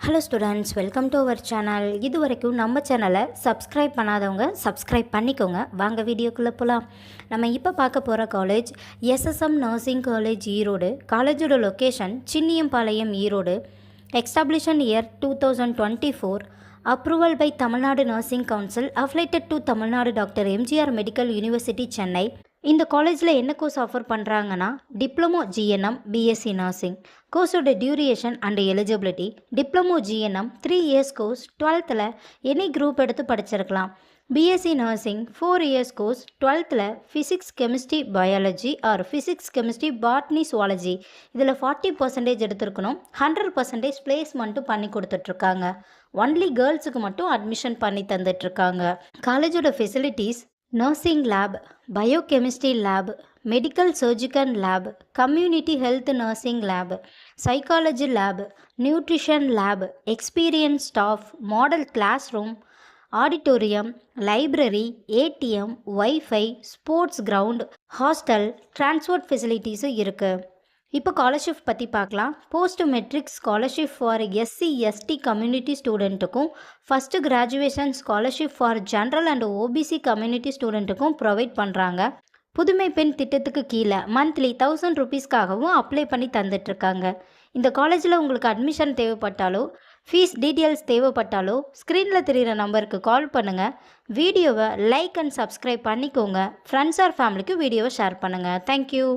Hello students, welcome to our channel. இது வரைக்கும் நம்ம சேனலை சப்ஸ்கிரைப் பண்ணாதவங்க சப்ஸ்கிரைப் பண்ணிக்கோங்க. வாங்க வீடியோக்குள்ளே போகலாம். நம்ம இப்போ பார்க்க போகிற college SSM nursing college Erode. காலேஜோட location Chinniyampalayam Erode. Establishment year 2024. Approval by Tamil Nadu nursing council. Affiliated to Tamil Nadu doctor MGR medical university Chennai. இந்த காலேஜில் என்ன கோர்ஸ் ஆஃபர் பண்ணுறாங்கன்னா டிப்ளமோ ஜிஎன்எம் பிஎஸ்சி நர்சிங். கோர்ஸோட duration and eligibility: diploma GNM 3 years course, 12th any group எடுத்து படிச்சிருக்கலாம். BSc nursing 4 years course, 12th physics chemistry biology or physics chemistry botany zoology. இதில் 40% எடுத்துருக்கணும். 100% பிளேஸ்மெண்ட்டும் பண்ணி கொடுத்துட்ருக்காங்க. ஒன்லி கேர்ள்ஸுக்கு மட்டும் அட்மிஷன் பண்ணி தந்துட்டுருக்காங்க. காலேஜோட facilities: nursing lab, biochemistry lab, medical surgical lab, community health nursing lab, psychology lab, nutrition lab, experience staff, model class room, auditorium, library, ATM, wifi, sports ground, hostel, transport ஃபெசிலிட்டிஸும் இருக்குது. இப்போ scholarship பற்றி பார்க்கலாம். Post matric scholarship for SC ST community ஸ்டூடெண்ட்டுக்கும், first graduation scholarship for general and OBC community ஸ்டூடெண்ட்டுக்கும் provide பண்ணுறாங்க. புதுமை பெண் திட்டத்துக்கு கீழே மந்த்லி 1000 ருபீஸ்க்காகவும் அப்ளை பண்ணி தந்துட்டுருக்காங்க. இந்த காலேஜில் உங்களுக்கு அட்மிஷன் தேவைப்பட்டாலோ ஃபீஸ் டீட்டெயில்ஸ் தேவைப்பட்டாலோ ஸ்க்ரீனில் தெரிகிற நம்பருக்கு கால் பண்ணுங்கள். வீடியோவை லைக் அண்ட் சப்ஸ்கிரைப் பண்ணிக்கோங்க. ஃப்ரெண்ட்ஸ் ஆர் ஃபேமிலிக்கு வீடியோவை ஷேர் பண்ணுங்கள். தேங்க்யூ.